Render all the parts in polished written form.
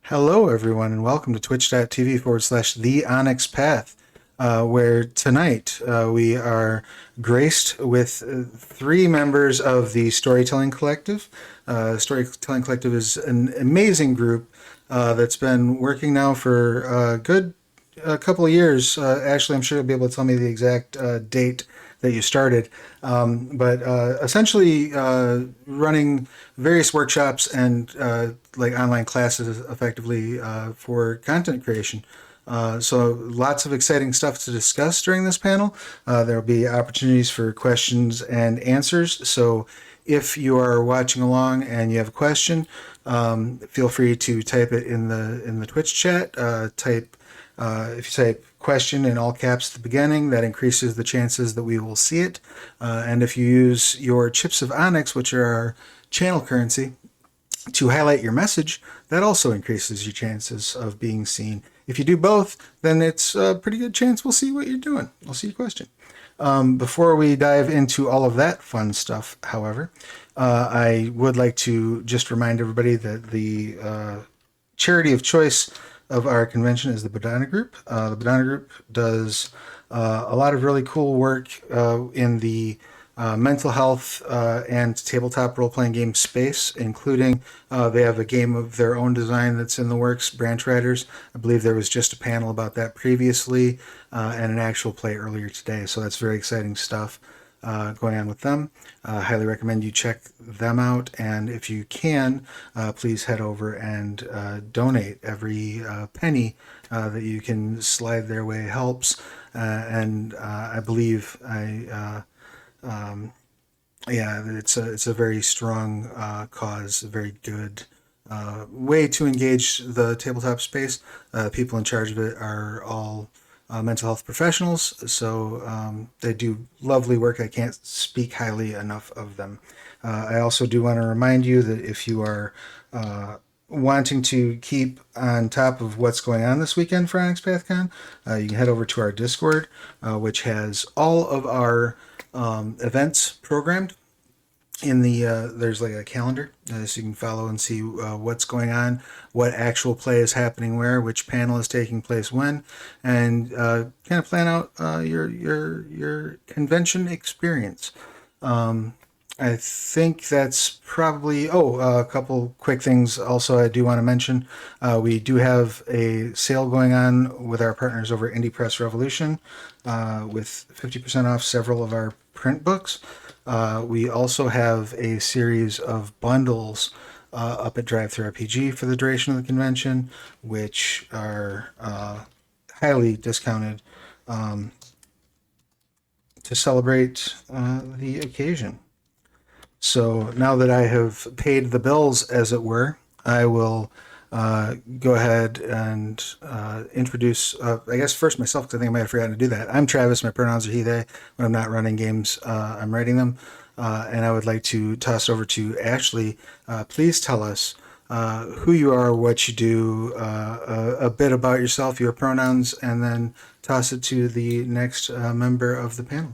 Hello, everyone, and welcome to twitch.tv/the Onyx Path, where tonight we are graced with three members of the Storytelling Collective. Storytelling Collective is an amazing group that's been working now for a good couple of years. Ashley, I'm sure you'll be able to tell me the exact date that you started. But essentially, running various workshops and like online classes effectively for content creation. So lots of exciting stuff to discuss during this panel. There will be opportunities for questions and answers. So if you are watching along and you have a question, feel free to type it in the Twitch chat. If you type question in all caps at the beginning, that increases the chances that we will see it. And if you use your chips of Onyx, which are our channel currency, to highlight your message, that also increases your chances of being seen. If you do both, then it's a pretty good chance we'll see what you're doing. We'll see your question. Before we dive into all of that fun stuff, however, I would like to just remind everybody that the charity of choice of our convention is the Banana Group. The Banana Group does a lot of really cool work in the mental health and tabletop role-playing game space, including they have a game of their own design that's in the works, Branch Riders. I believe there was just a panel about that previously and an actual play earlier today, so that's very exciting stuff going on with them. Highly recommend you check them out, and if you can, please head over and donate. Every penny that you can slide their way helps, and I believe it's a very strong cause, a very good way to engage the tabletop space. People in charge of it are all mental health professionals, so they do lovely work. I can't speak highly enough of them. I also do want to remind you that if you are wanting to keep on top of what's going on this weekend for Onyx PathCon, you can head over to our Discord, which has all of our events programmed in the there's like a calendar so you can follow and see what's going on, what actual play is happening where, which panel is taking place when, and kind of plan out your convention experience. I think that's probably, a couple quick things also I do want to mention. We do have a sale going on with our partners over at Indie Press Revolution with 50% off several of our print books. We also have a series of bundles up at Drive-Thru RPG for the duration of the convention, which are highly discounted to celebrate the occasion. So now that I have paid the bills, as it were, I will go ahead and introduce, I guess, first myself, because I think I might have forgotten to do that. I'm Travis. My pronouns are he, they. When I'm not running games, I'm writing them. And I would like to toss over to Ashley. Please tell us who you are, what you do, a bit about yourself, your pronouns, and then toss it to the next member of the panel.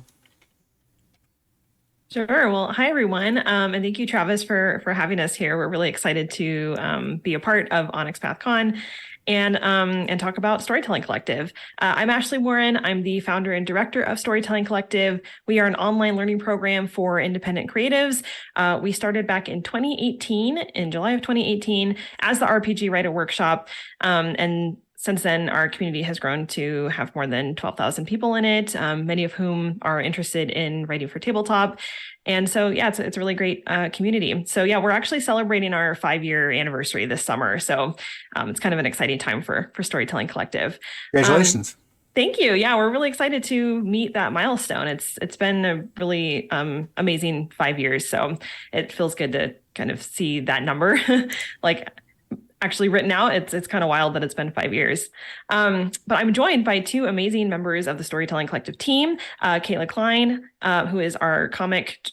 Sure. Well, hi, everyone. And thank you, Travis, for having us here. We're really excited to be a part of Onyx PathCon and talk about Storytelling Collective. I'm Ashley Warren. I'm the founder and director of Storytelling Collective. We are an online learning program for independent creatives. We started back in 2018, in July of 2018, as the RPG Writer Workshop. And since then, our community has grown to have more than 12,000 people in it, many of whom are interested in writing for tabletop. And so, yeah, it's a really great community. So, yeah, we're actually celebrating our 5-year anniversary this summer. So it's kind of an exciting time for Storytelling Collective. Congratulations. Thank you. Yeah, we're really excited to meet that milestone. It's been a really amazing 5 years. So it feels good to kind of see that number like actually written out. It's kind of wild that it's been 5 years. But I'm joined by two amazing members of the Storytelling Collective team, Kayla Cline, who is our comic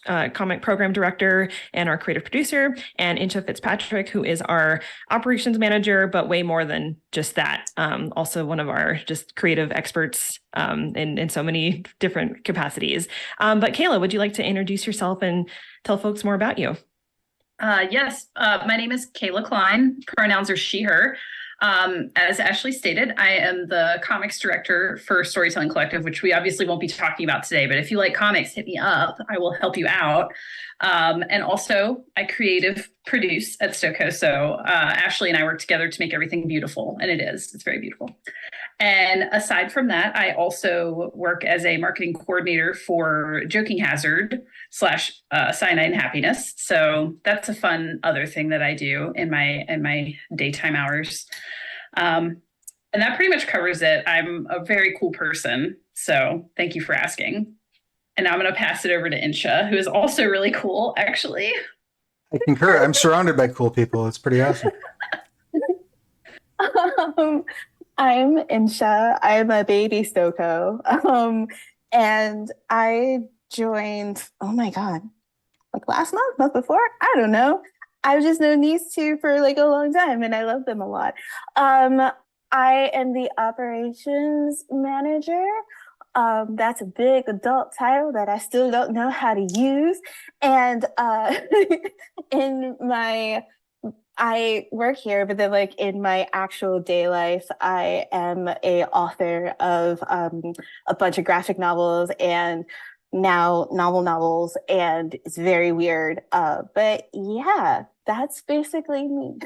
program director and our creative producer, and Aysha Fitzpatrick, who is our operations manager, but way more than just that. Also one of our just creative experts in so many different capacities. But Kayla, would you like to introduce yourself and tell folks more about you? Yes, my name is Kayla Cline. Pronouns are she, her. As Ashley stated, I am the comics director for Storytelling Collective, which we obviously won't be talking about today. But if you like comics, hit me up. I will help you out. And also, I creative produce at Stoco. So Ashley and I work together to make everything beautiful, and it is. It's very beautiful. And aside from that, I also work as a marketing coordinator for Joking Hazard slash Cyanide and Happiness. So that's a fun other thing that I do in my daytime hours. And that pretty much covers it. I'm a very cool person. So thank you for asking. And now I'm going to pass it over to Insha, who is also really cool, actually. I concur. I'm surrounded by cool people. It's pretty awesome. I'm Insha. I'm a baby Stoco. And I joined, oh my God, like last month before? I don't know. I've just known these two for like a long time and I love them a lot. I am the operations manager. That's a big adult title that I still don't know how to use. And I work here, but then like in my actual day life, I am a author of a bunch of graphic novels and now novels, and it's very weird. But yeah, that's basically me.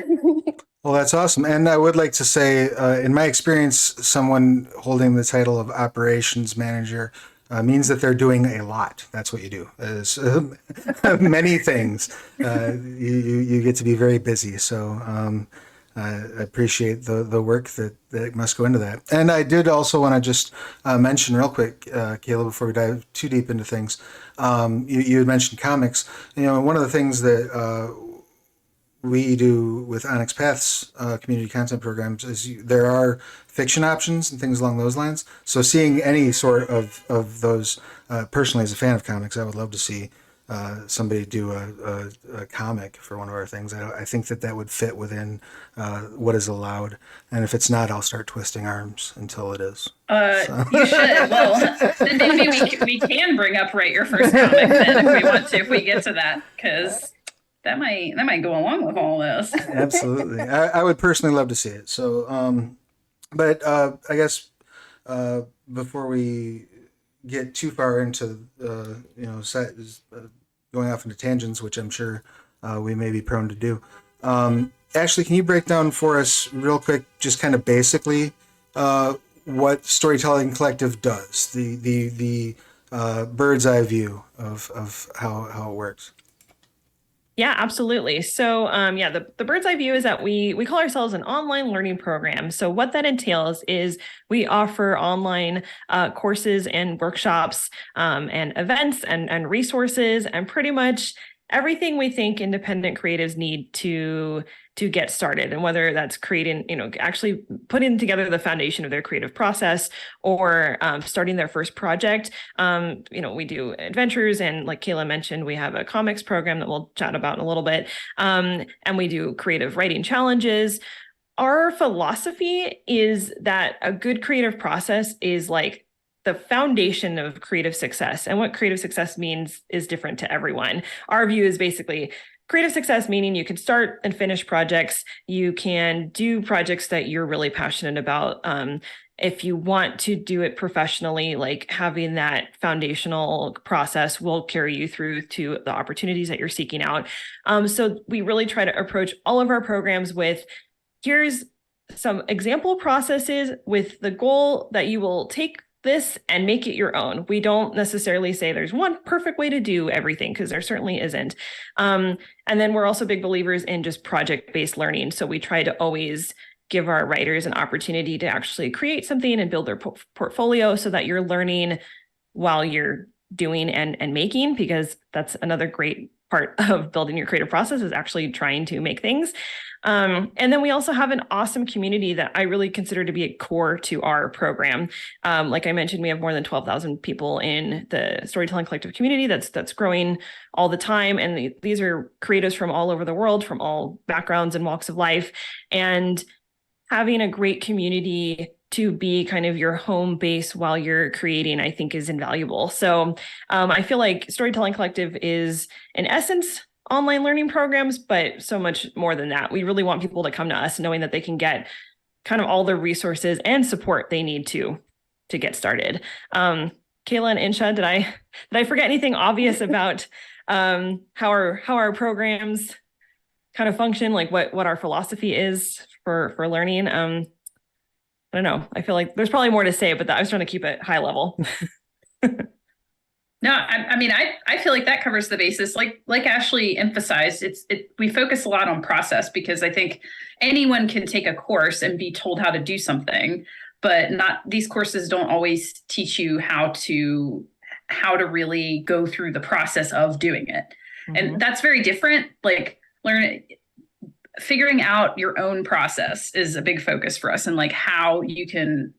Well, that's awesome. And I would like to say, in my experience, someone holding the title of operations manager means that they're doing a lot. That's what you do. Is many things. You get to be very busy. So I appreciate the work that must go into that. And I did also want to just mention real quick, Kayla, before we dive too deep into things. You had mentioned comics. One of the things that we do with Onyx Path's community content programs is there are fiction options and things along those lines. So seeing any sort of those, personally as a fan of comics, I would love to see somebody do a comic for one of our things. I think that would fit within what is allowed. And if it's not, I'll start twisting arms until it is. You should. Well, then maybe we can bring up Write Your First Comic then if we want to, if we get to that, because that might go along with all this. Absolutely. I would personally love to see it. So, but I guess before we get too far into, going off into tangents, which I'm sure we may be prone to do. Ashley, can you break down for us real quick, just kind of basically, what Storytelling Collective does, the bird's eye view of how it works? Yeah, absolutely. So, the bird's eye view is that we call ourselves an online learning program. So what that entails is we offer online courses and workshops and events and resources and pretty much everything we think independent creatives need to get started, and whether that's creating, actually putting together the foundation of their creative process or starting their first project. We do adventures, and like Kayla mentioned, we have a comics program that we'll chat about in a little bit. And we do creative writing challenges. Our philosophy is that a good creative process is like the foundation of creative success. And what creative success means is different to everyone. Our view is basically creative success, meaning you can start and finish projects. You can do projects that you're really passionate about. If you want to do it professionally, like having that foundational process will carry you through to the opportunities that you're seeking out. So we really try to approach all of our programs with, here's some example processes with the goal that you will take this and make it your own. We don't necessarily say there's one perfect way to do everything, because there certainly isn't. And then we're also big believers in just project-based learning. So we try to always give our writers an opportunity to actually create something and build their portfolio so that you're learning while you're doing and making, because that's another great part of building your creative process, is actually trying to make things. And then we also have an awesome community that I really consider to be a core to our program. Like I mentioned, we have more than 12,000 people in the Storytelling Collective community that's growing all the time. And these are creatives from all over the world, from all backgrounds and walks of life. And having a great community to be kind of your home base while you're creating, I think, is invaluable. So I feel like Storytelling Collective is, in essence, online learning programs, but so much more than that. We really want people to come to us knowing that they can get kind of all the resources and support they need to get started. Kayla and Insha, did I forget anything obvious about how our programs kind of function, like what our philosophy is for learning? I don't know. I feel like there's probably more to say, but I was trying to keep it high level. No, I mean, I feel like that covers the basis. Like Ashley emphasized, we focus a lot on process because I think anyone can take a course and be told how to do something, but these courses don't always teach you how to really go through the process of doing it. Mm-hmm. And that's very different. Like figuring out your own process is a big focus for us, and like how you can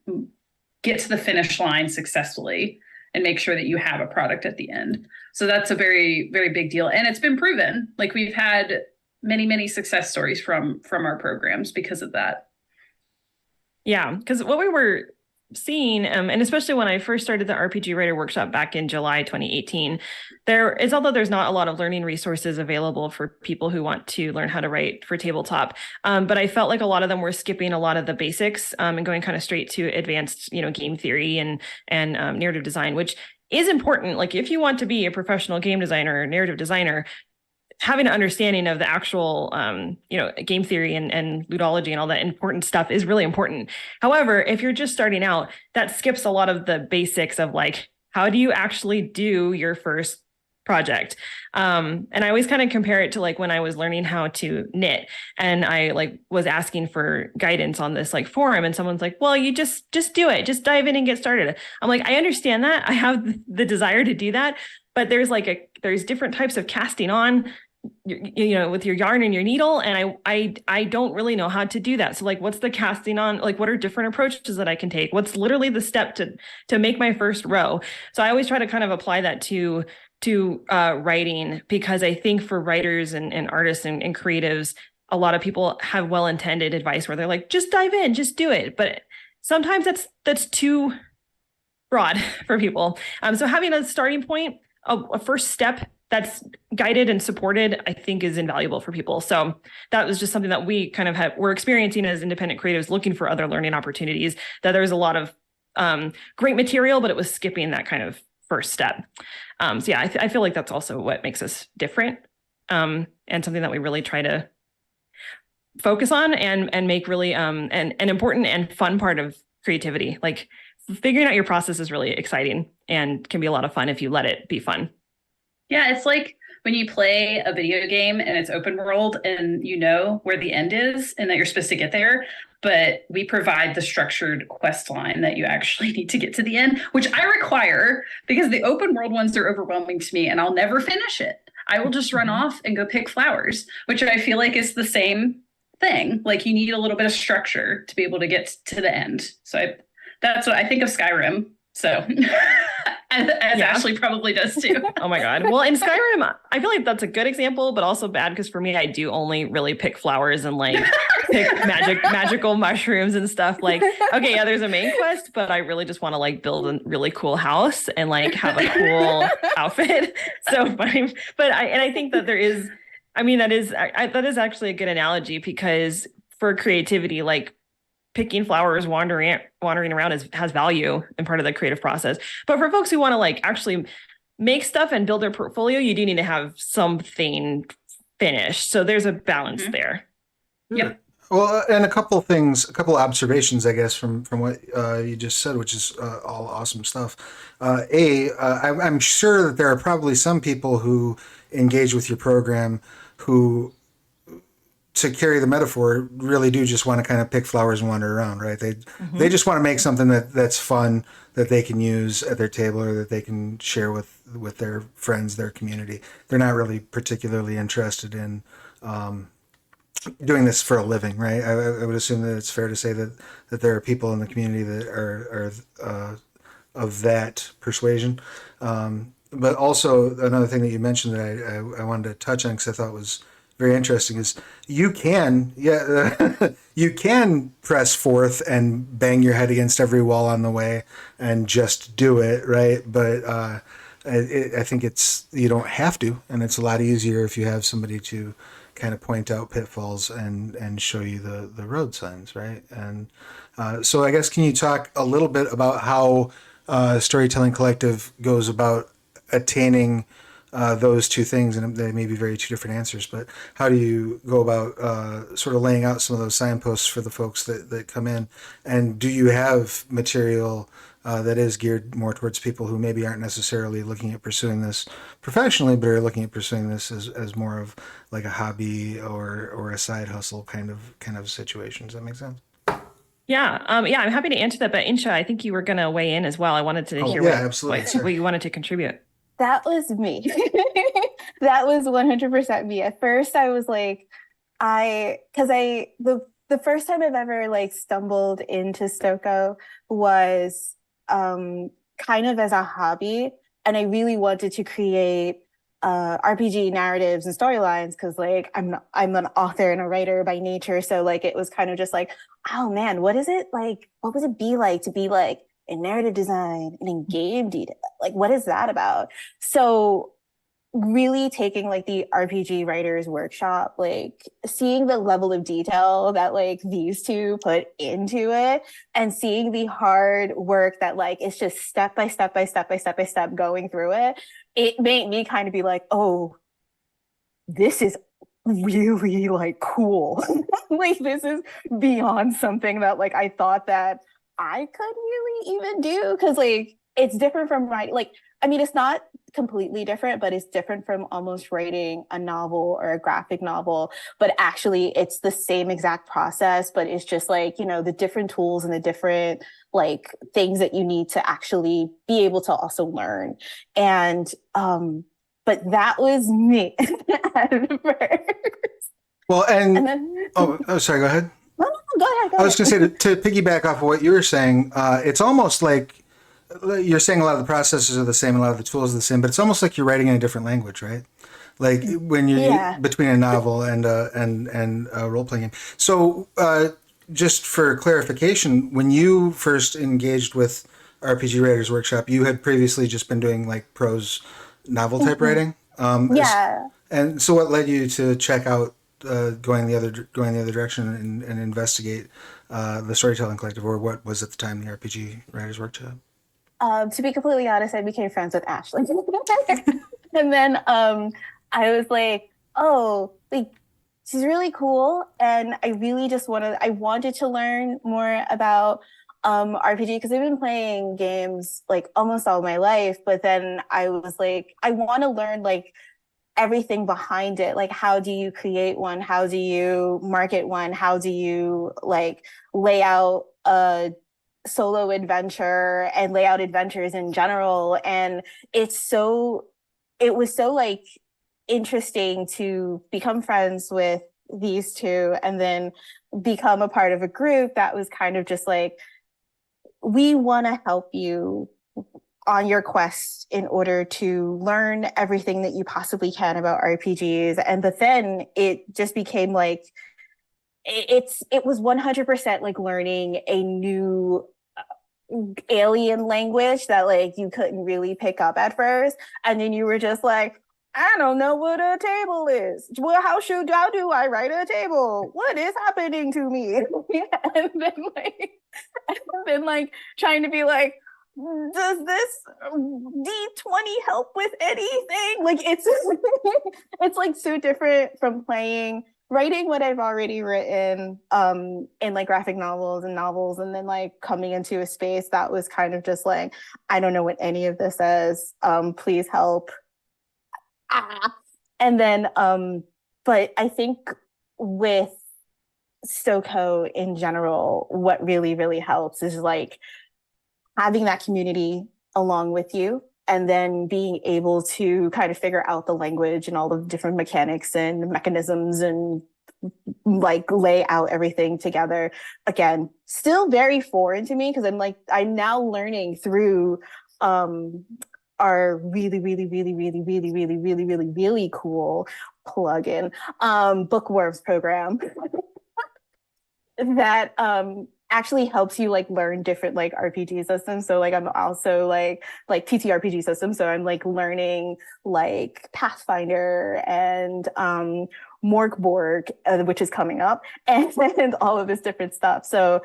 get to the finish line successfully and make sure that you have a product at the end. So that's a very, very big deal. And it's been proven. Like we've had many, many success stories from our programs because of that. Yeah, because what we were seeing, and especially when I first started the RPG Writer Workshop back in July 2018, although there's not a lot of learning resources available for people who want to learn how to write for tabletop, but I felt like a lot of them were skipping a lot of the basics and going kind of straight to advanced, game theory and narrative design, which is important. Like if you want to be a professional game designer or narrative designer, having an understanding of the actual, game theory and ludology and all that important stuff is really important. However, if you're just starting out, that skips a lot of the basics of like, how do you actually do your first project? And I always kind of compare it to like when I was learning how to knit and I like was asking for guidance on this like forum and someone's like, well, you just do it. Just dive in and get started. I'm like, I understand that. I have the desire to do that, but there's different types of casting on, with your yarn and your needle. And I don't really know how to do that. So like, what's the casting on? Like, what are different approaches that I can take? What's literally the step to make my first row? So I always try to kind of apply that to writing, because I think for writers and artists and creatives, a lot of people have well-intended advice where they're like, just dive in, just do it. But sometimes that's too broad for people. So having a starting point, a first step that's guided and supported, I think is invaluable for people. So that was just something that we kind of we're experiencing as independent creatives looking for other learning opportunities, that there's a lot of great material, but it was skipping that kind of first step. So yeah, I feel like that's also what makes us different, and something that we really try to focus on and make really an important and fun part of creativity. Like figuring out your process is really exciting and can be a lot of fun if you let it be fun. Yeah, it's like when you play a video game and it's open world and you know where the end is and that you're supposed to get there, but we provide the structured quest line that you actually need to get to the end, which I require because the open world ones are overwhelming to me and I'll never finish it. I will just run off and go pick flowers, which I feel like is the same thing. Like you need a little bit of structure to be able to get to the end. So that's what I think of Skyrim. So as Ashley probably does too. Oh my God. Well, in Skyrim, I feel like that's a good example, but also bad because for me, I do only really pick flowers and like pick magical mushrooms and stuff. Like, okay, yeah, there's a main quest, but I really just want to like build a really cool house and like have a cool outfit. So funny. But I think that that is actually a good analogy, because for creativity, like picking flowers, wandering around has value and part of the creative process. But for folks who want to like actually make stuff and build their portfolio, you do need to have something finished. So there's a balance there. Yeah. Well, and a couple observations, I guess, from what you just said, which is all awesome stuff. I'm sure that there are probably some people who engage with your program who, to carry the metaphor, really do just want to kind of pick flowers and wander around, right? They just want to make something that's fun, that they can use at their table or that they can share with their friends, their community. They're not really particularly interested in doing this for a living, right? I would assume that it's fair to say that there are people in the community that are of that persuasion. But also another thing that you mentioned that I wanted to touch on, because I thought was very interesting, is you can press forth and bang your head against every wall on the way and just do it, right? But I think you don't have to, and it's a lot easier if you have somebody to kind of point out pitfalls and show you the road signs, right? And so I guess, can you talk a little bit about how Storytelling Collective goes about attaining those two things? And they may be very two different answers, but how do you go about sort of laying out some of those signposts for the folks that come in? And do you have material that is geared more towards people who maybe aren't necessarily looking at pursuing this professionally, but are looking at pursuing this as more of like a hobby or a side hustle kind of situation? Does that make sense? Yeah, yeah, I'm happy to answer that. But Insha, I think you were going to weigh in as well. I wanted to hear absolutely. what you wanted to contribute. That was me. That was 100% me. At first, I was like, the first time I've ever like stumbled into Stoko was kind of as a hobby, and I really wanted to create RPG narratives and storylines because like I'm an author and a writer by nature, so like it was kind of just like, oh man, what is it like? What would it be like to be like in narrative design and in game detail? Like, what is that about? So really taking like the RPG writers workshop, like seeing the level of detail that like these two put into it and seeing the hard work that like it's just step by step going through it, it made me kind of be like, oh, this is really like cool. Like this is beyond something that like I thought that I could really even do, because like it's different from writing. Like, I mean, it's not completely different, but it's different from almost writing a novel or a graphic novel. But actually, it's the same exact process, but it's just like, you know, the different tools and the different like things that you need to actually be able to also learn. And but that was me at first. Well, and then sorry, go ahead. no, go ahead. I was going to say, to piggyback off of what you were saying, it's almost like you're saying a lot of the processes are the same, a lot of the tools are the same, but it's almost like you're writing in a different language, right? Like when you're between a novel and a role playing game. So, just for clarification, when you first engaged with RPG Writers Workshop, you had previously just been doing like prose novel type writing. And so, what led you to check out going the other direction and investigate the Storytelling Collective, or what was at the time the RPG Writers Workshop? To be completely honest, I became friends with Ashley. And then I was like, oh, like she's really cool. And I really just wanted to learn more about RPG, because I've been playing games like almost all my life. But then I was like, I want to learn like everything behind it. Like, how do you create one? How do you market one? How do you like lay out a solo adventure and lay out adventures in general? And it was so like interesting to become friends with these two and then become a part of a group that was kind of just like, we want to help you on your quest in order to learn everything that you possibly can about RPGs. And but then it just became like, it was 100% like learning a new alien language that like you couldn't really pick up at first, and then you were just like, I don't know what a table is. Well, how do I write a table? What is happening to me? and then like trying to be like, does this D20 help with anything? Like it's it's like so different from writing what I've already written in like graphic novels and then like coming into a space that was kind of just like, I don't know what any of this is. Please help. And then but I think with Stoko in general, what really, really helps is like having that community along with you, and then being able to kind of figure out the language and all the different mechanics and mechanisms and like lay out everything together. Again, still very foreign to me, because I'm now learning through our really, really, really, really, really, really, really, really, really cool plugin, Bookworms program that actually helps you like learn different like RPG systems. So like I'm also like TTRPG systems. So I'm like learning like Pathfinder and Morkborg, which is coming up, and all of this different stuff. So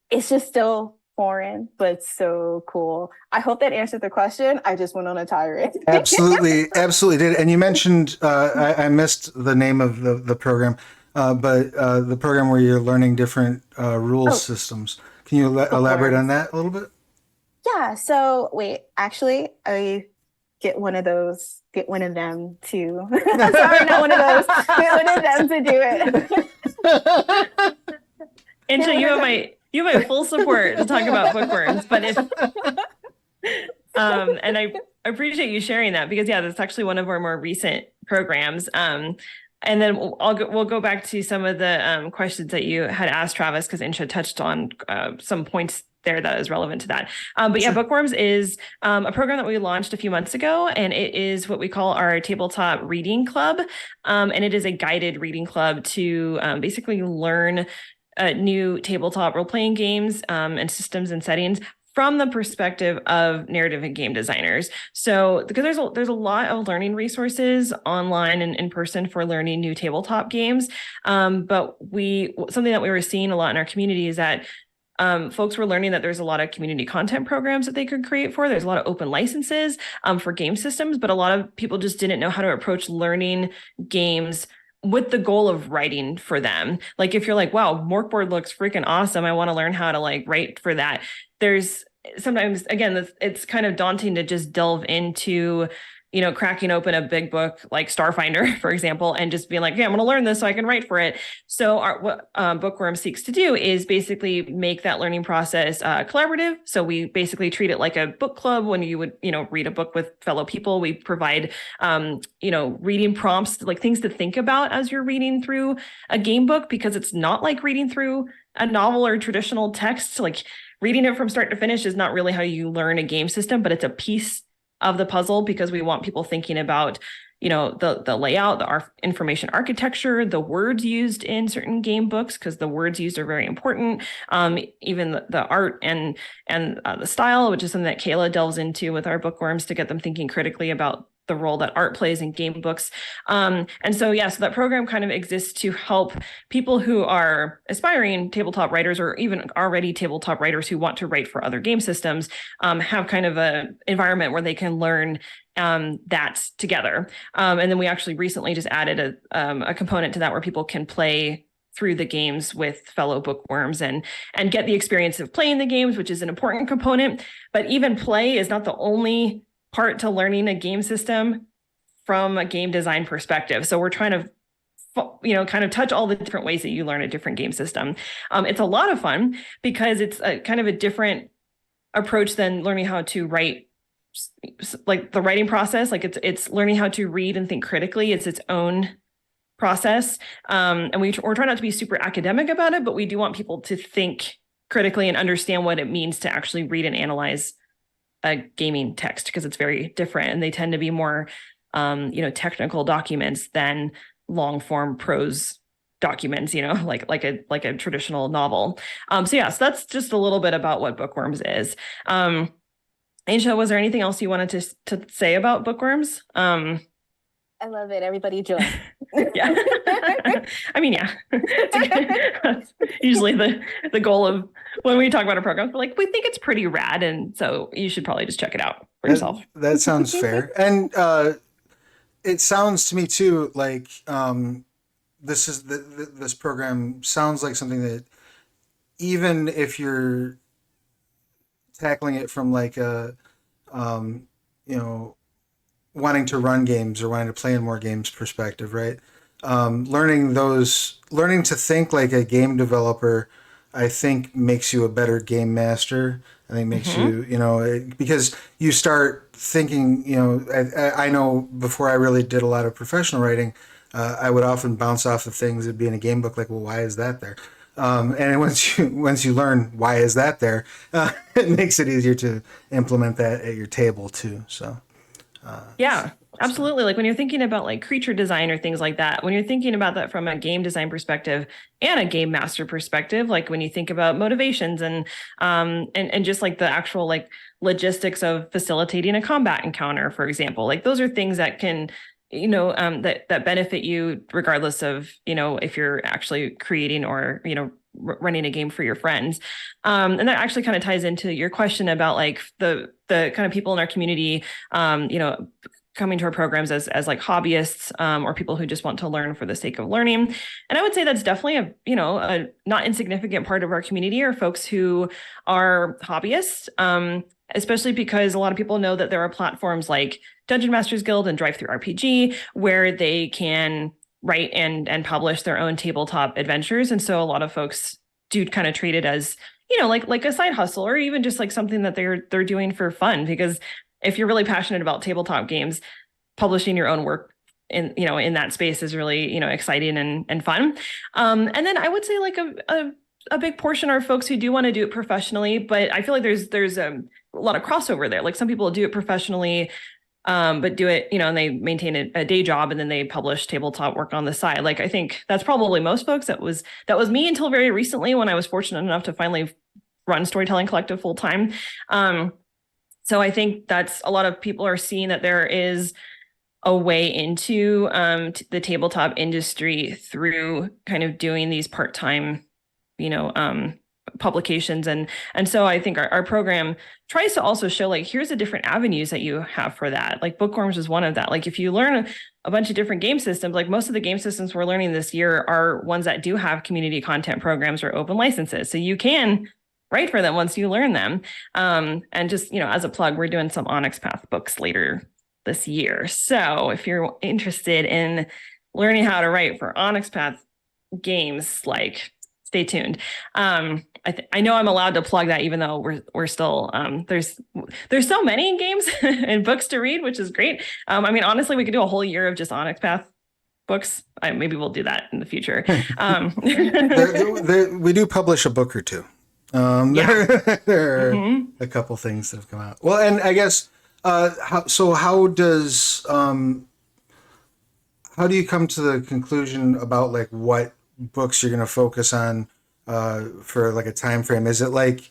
it's just still foreign, but so cool. I hope that answered the question. I just went on a tirade. Absolutely, absolutely did. And you mentioned I missed the name of the program, but the program where you're learning different rules systems. Can you elaborate on that a little bit? Yeah. So wait, actually, I get one of them to sorry, not one of those. Get one of them to do it. Aysha, you have my full support to talk about bookworms, but if and I appreciate you sharing that, because that's actually one of our more recent programs. And then we'll go back to some of the questions that you had asked Travis, because Aysha touched on some points there that is relevant to that. But yeah, Bookworms is a program that we launched a few months ago, and it is what we call our tabletop reading club. And it is a guided reading club to basically learn new tabletop role-playing games and systems and settings from the perspective of narrative and game designers. So because there's a lot of learning resources online and in person for learning new tabletop games. But something that we were seeing a lot in our community is that folks were learning that there's a lot of community content programs that they could create for. There's a lot of open licenses for game systems, but a lot of people just didn't know how to approach learning games with the goal of writing for them. Like if you're like, wow, Morkboard looks freaking awesome, I want to learn how to like write for that. There's sometimes, again, it's kind of daunting to just delve into, cracking open a big book like Starfinder, for example, and just being like, yeah, I'm going to learn this so I can write for it. So what Bookworm seeks to do is basically make that learning process collaborative. So we basically treat it like a book club. When you would, read a book with fellow people, we provide, reading prompts, like things to think about as you're reading through a game book, because it's not like reading through a novel or traditional text. Like reading it from start to finish is not really how you learn a game system, but it's a piece of the puzzle, because we want people thinking about, the layout, the information architecture, the words used in certain game books, because the words used are very important. Even the art and the style, which is something that Kayla delves into with our bookworms to get them thinking critically about the role that art plays in game books. So that program kind of exists to help people who are aspiring tabletop writers, or even already tabletop writers who want to write for other game systems, have kind of an environment where they can learn that together. And then we actually recently just added a component to that where people can play through the games with fellow bookworms and get the experience of playing the games, which is an important component. But even play is not the only part to learning a game system from a game design perspective. So we're trying to, kind of touch all the different ways that you learn a different game system. It's a lot of fun because it's a kind of a different approach than learning how to write, like the writing process. Like it's learning how to read and think critically. It's its own process. And we're trying not to be super academic about it, but we do want people to think critically and understand what it means to actually read and analyze a gaming text, because it's very different, and they tend to be more technical documents than long form prose documents, like a traditional novel. So that's just a little bit about what Bookworms is. Aysha, was there anything else you wanted to say about Bookworms? I love it. Everybody join. Yeah. I mean, yeah. That's usually the goal of when we talk about a program. We're like, we think it's pretty rad, and so you should probably just check it out for yourself. That sounds fair. And it sounds to me too like this program sounds like something that, even if you're tackling it from like a wanting to run games or wanting to play in more games perspective, right? Learning to think like a game developer, I think makes you a better game master. I think makes you, because you start thinking, I know before I really did a lot of professional writing, I would often bounce off of things that'd be in a game book, like, well, why is that there? And once you learn why is that there, it makes it easier to implement that at your table too. So. Absolutely. Like when you're thinking about like creature design or things like that, when you're thinking about that from a game design perspective and a game master perspective, like when you think about motivations and just like the actual like logistics of facilitating a combat encounter, for example, like those are things that can, that benefit you regardless of, if you're actually creating or, running a game for your friends. And that actually kind of ties into your question about like the kind of people in our community, coming to our programs as like hobbyists, or people who just want to learn for the sake of learning. And I would say that's definitely a not insignificant part of our community are folks who are hobbyists, especially because a lot of people know that there are platforms like Dungeon Masters Guild and Drive Through RPG where they can write and publish their own tabletop adventures. And so a lot of folks do kind of treat it as, like a side hustle or even just like something that they're doing for fun. Because if you're really passionate about tabletop games, publishing your own work in that space is really, exciting and fun. And then I would say like a big portion are folks who do want to do it professionally, but I feel like there's a lot of crossover there. Like some people do it professionally, but do it, and they maintain a day job and then they publish tabletop work on the side. Like, I think that's probably most folks. That was me until very recently when I was fortunate enough to finally run Storytelling Collective full time. So I think that's a lot of people are seeing that there is a way into the tabletop industry through kind of doing these part-time, publications. And so I think our program tries to also show like, here's the different avenues that you have for that. Like Bookworms is one of that. Like if you learn a bunch of different game systems, like most of the game systems we're learning this year are ones that do have community content programs or open licenses. So you can write for them once you learn them. And just, as a plug, we're doing some Onyx Path books later this year. So if you're interested in learning how to write for Onyx Path games, like stay tuned. I know I'm allowed to plug that, even though we're still there's so many games and books to read, which is great. Honestly, we could do a whole year of just Onyx Path books. Maybe we'll do that in the future. We do publish a book or two. There are a couple things that have come out. Well, and I guess how do you come to the conclusion about like what books you're going to focus on for like a time frame? Is it like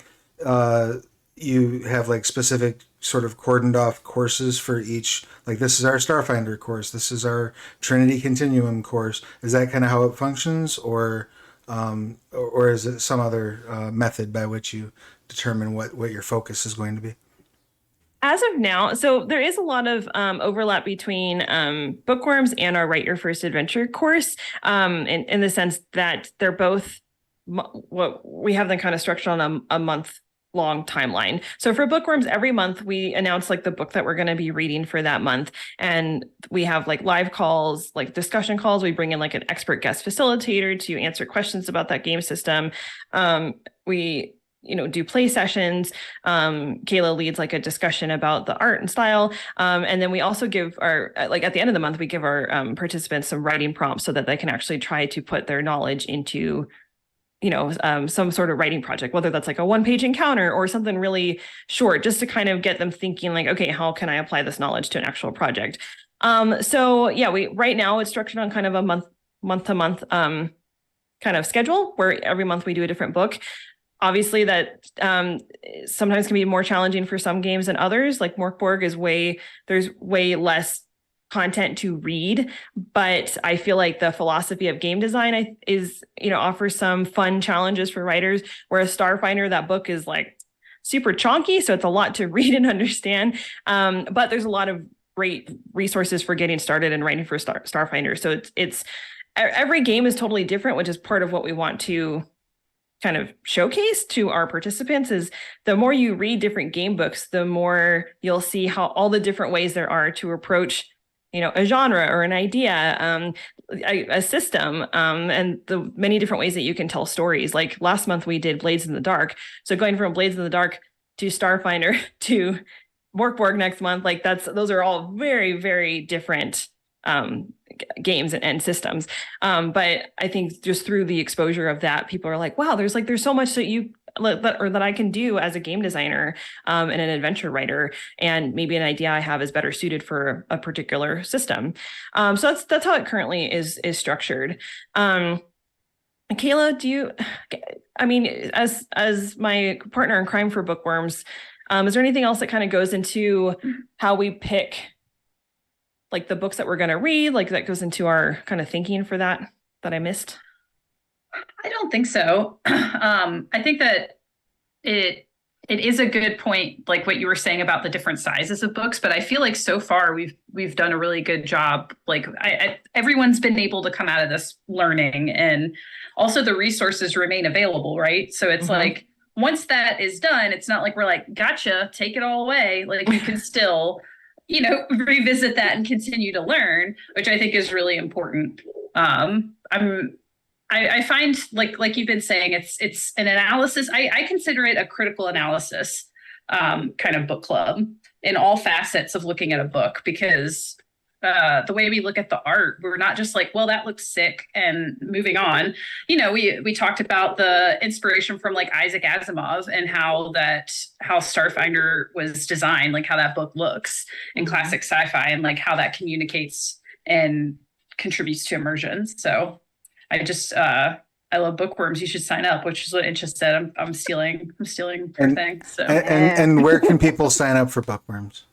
you have like specific sort of cordoned off courses for each, like this is our Starfinder course, this is our Trinity Continuum course? Is that kind of how it functions, or is it some other method by which you determine what your focus is going to be? As of now, so there is a lot of overlap between Bookworms and our Write Your First Adventure course, in the sense that they're both what we have them kind of structured on a month-long timeline. So for Bookworms, every month we announce like the book that we're going to be reading for that month, and we have like live calls, like discussion calls. We bring in like an expert guest facilitator to answer questions about that game system. We do play sessions. Kayla leads like a discussion about the art and style. And then we also give like at the end of the month, we give our participants some writing prompts so that they can actually try to put their knowledge into, some sort of writing project, whether that's like a one-page encounter or something really short, just to kind of get them thinking like, okay, how can I apply this knowledge to an actual project? So yeah, right now it's structured on kind of a month to month kind of schedule where every month we do a different book. Obviously, that sometimes can be more challenging for some games than others. Like Morkborg there's way less content to read, but I feel like the philosophy of game design offers some fun challenges for writers. Whereas Starfinder, that book is like super chonky, so it's a lot to read and understand. But there's a lot of great resources for getting started and writing for Starfinder. So it's every game is totally different, which is part of what we want to kind of showcase to our participants. Is the more you read different game books, the more you'll see how all the different ways there are to approach, a genre or an idea, a system, and the many different ways that you can tell stories. Like last month we did Blades in the Dark. So going from Blades in the Dark to Starfinder to Morkborg next month, like those are all very, very different games and systems. But I think just through the exposure of that, people are like, wow, there's so much that I can do as a game designer and an adventure writer, and maybe an idea I have is better suited for a particular system. So that's how it currently is structured. Kayla, as my partner in crime for Bookworms, is there anything else that kind of goes into how we pick like the books that we're going to read, like that goes into our kind of thinking for that I missed? I don't think so. I think that it is a good point, like what you were saying about the different sizes of books. But I feel like so far we've done a really good job. Like everyone's been able to come out of this learning, and also the resources remain available, right? So it's like once that is done, it's not like we're like, gotcha, take it all away. Like you can still, revisit that and continue to learn, which I think is really important. I find like you've been saying, it's an analysis. I consider it a critical analysis kind of book club in all facets of looking at a book, because the way we look at the art, we're not just like, well, that looks sick and moving on. We talked about the inspiration from like Isaac Asimov and how Starfinder was designed, like how that book looks in classic sci-fi, and like how that communicates and contributes to immersion. So I love bookworms. You should sign up, which is what Aysha said. I'm stealing her thing. So and where can people sign up for bookworms?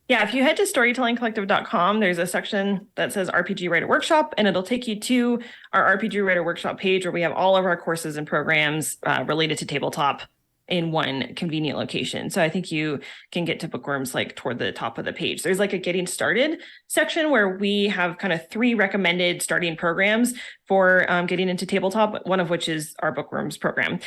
Yeah, if you head to storytellingcollective.com, there's a section that says RPG Writer Workshop, and it'll take you to our RPG Writer Workshop page where we have all of our courses and programs related to tabletop in one convenient location. So I think you can get to bookworms like toward the top of the page. There's like a getting started section where we have kind of 3 recommended starting programs for getting into tabletop, one of which is our bookworms program.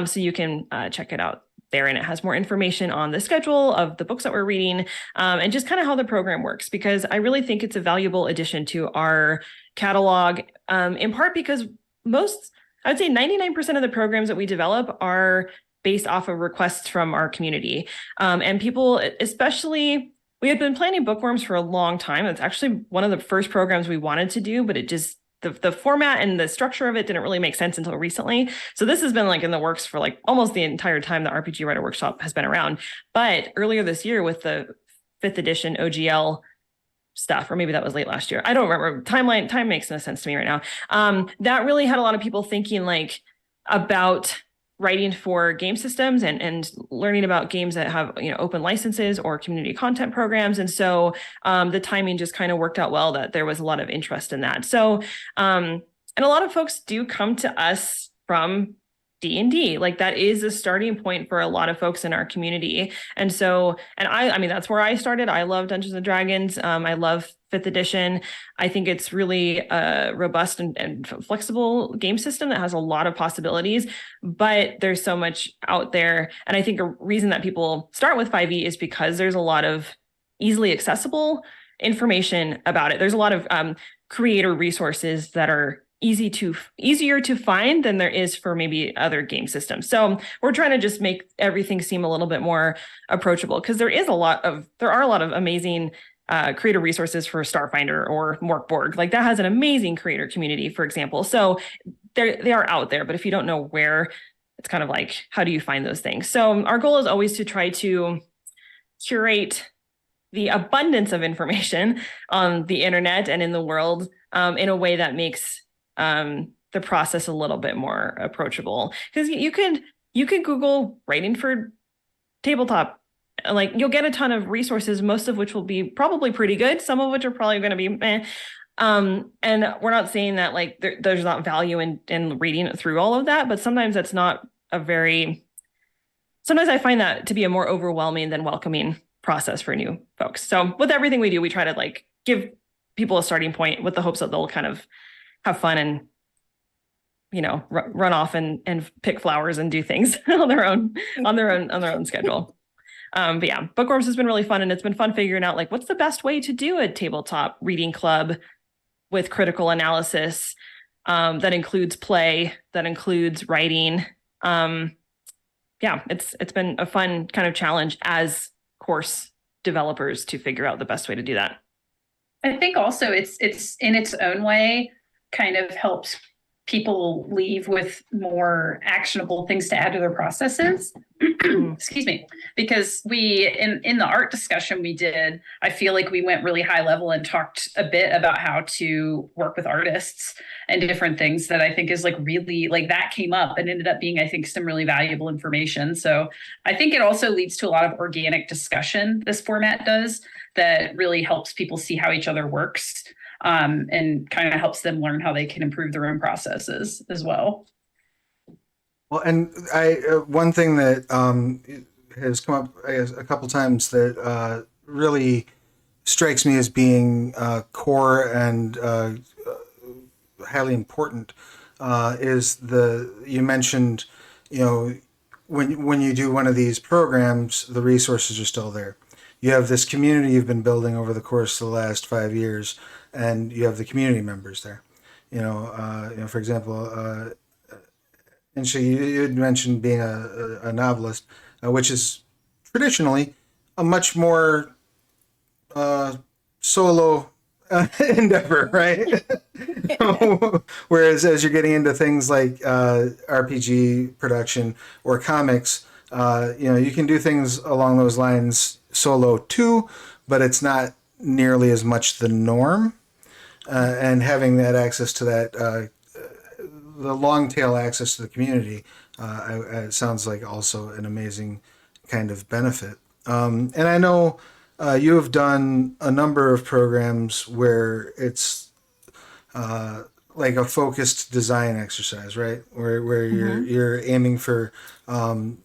So you can check it out there, and it has more information on the schedule of the books that we're reading and just kind of how the program works, because I really think it's a valuable addition to our catalog, in part because I would say 99% of the programs that we develop are based off of requests from our community. And people, especially, we had been planning bookworms for a long time. It's actually one of the first programs we wanted to do, but it just, the format and the structure of it didn't really make sense until recently. So this has been like in the works for like almost the entire time the RPG Writer Workshop has been around. But earlier this year with the 5th edition OGL stuff, or maybe that was late last year, I don't remember. Time makes no sense to me right now. That really had a lot of people thinking like about writing for game systems and learning about games that have open licenses or community content programs. And so the timing just kind of worked out well that there was a lot of interest in that. So and a lot of folks do come to us from D&D. Like that is a starting point for a lot of folks in our community. And so, and I mean, that's where I started. I love Dungeons and Dragons. I love 5th edition. I think it's really a robust and flexible game system that has a lot of possibilities, but there's so much out there. And I think a reason that people start with 5e is because there's a lot of easily accessible information about it. There's a lot of creator resources that are easier to find than there is for maybe other game systems. So we're trying to just make everything seem a little bit more approachable, because there are a lot of amazing creator resources for Starfinder or Morkborg. Like that has an amazing creator community, for example. So they are out there, but if you don't know where, it's kind of like, how do you find those things? So our goal is always to try to curate the abundance of information on the internet and in the world in a way that makes the process a little bit more approachable. Because you could Google writing for tabletop, like you'll get a ton of resources, most of which will be probably pretty good, some of which are probably going to be meh. And we're not saying that like there's not value in reading through all of that, but sometimes that's not sometimes I find that to be a more overwhelming than welcoming process for new folks. So with everything we do, we try to like give people a starting point with the hopes that they'll kind of have fun and run off and pick flowers and do things on their own schedule. But yeah, bookworms has been really fun, and it's been fun figuring out like what's the best way to do a tabletop reading club with critical analysis that includes play, that includes writing. It's been a fun kind of challenge as course developers to figure out the best way to do that. I think also it's in its own way kind of helps people leave with more actionable things to add to their processes. Excuse me. Because we, in the art discussion we did, I feel like we went really high level and talked a bit about how to work with artists and different things that I think is like really, like that came up and ended up being, I think, some really valuable information. So I think it also leads to a lot of organic discussion, this format does, that really helps people see how each other works. And kind of helps them learn how they can improve their own processes as well. Well, and I one thing that has come up, I guess, a couple times that really strikes me as being core and highly important is you mentioned, when you do one of these programs, the resources are still there. You have this community you've been building over the course of the last 5 years, and you have the community members there. For example, and so you had mentioned being a novelist, which is traditionally a much more solo endeavor, right? Whereas as you're getting into things like RPG production or comics, you can do things along those lines solo too, but it's not nearly as much the norm. And having that access to that, the long tail access to the community, it sounds like also an amazing kind of benefit. And I know you have done a number of programs where it's like a focused design exercise, right? Where you're aiming for, trying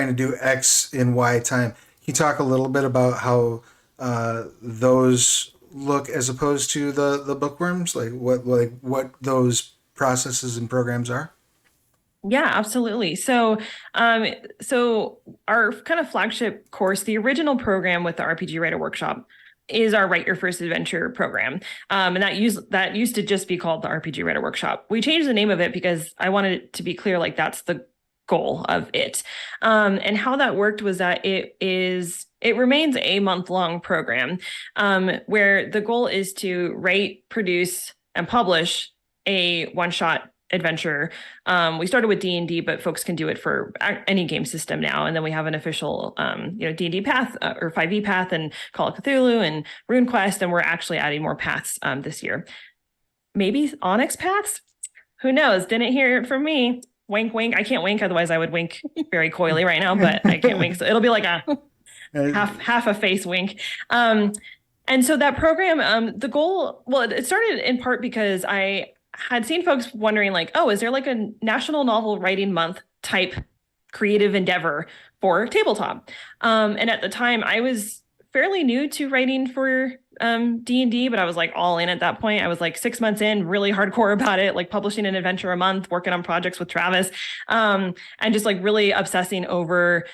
to do X in Y time. Can you talk a little bit about how those look as opposed to the bookworms, like what those processes and programs are? Yeah, absolutely. So our kind of flagship course, the original program with the RPG Writer Workshop, is our Write Your First Adventure program. And that used to just be called the RPG Writer Workshop. We changed the name of it because I wanted it to be clear, like that's the goal of it. And how that worked was that it remains a month-long program where the goal is to write, produce, and publish a one-shot adventure. We started with D&D, but folks can do it for any game system now. And then we have an official, D&D path or 5e path and Call of Cthulhu and RuneQuest, and we're actually adding more paths this year. Maybe Onyx paths? Who knows? Didn't hear it from me. Wink, wink. I can't wink, otherwise I would wink very coyly right now, but I can't wink. So it'll be like a half a face wink. And so that program, the goal, well, it started in part because I had seen folks wondering like, oh, is there like a National Novel Writing Month type creative endeavor for tabletop? And at the time I was fairly new to writing for D&D, but I was like all in at that point. I was like 6 months in, really hardcore about it, like publishing an adventure a month, working on projects with Travis, and just like really obsessing over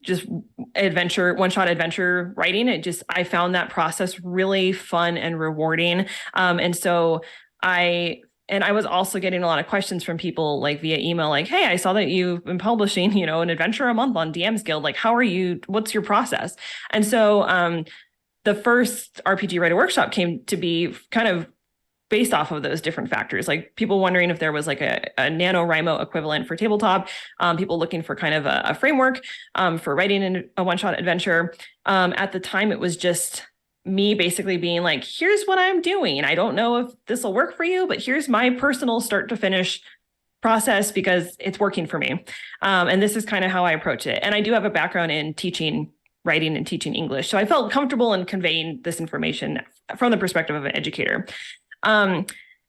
just one-shot adventure writing. I found that process really fun and rewarding. And so I was also getting a lot of questions from people like via email, like, hey, I saw that you've been publishing, an adventure a month on DM's Guild. Like, what's your process? And so the first RPG Writer Workshop came to be kind of based off of those different factors, like people wondering if there was like a NaNoWriMo equivalent for tabletop, people looking for kind of a framework for writing a one-shot adventure. At the time, it was just me basically being like, here's what I'm doing. I don't know if this will work for you, but here's my personal start to finish process because it's working for me. And this is kind of how I approach it. And I do have a background in teaching writing and teaching English. So I felt comfortable in conveying this information from the perspective of an educator. And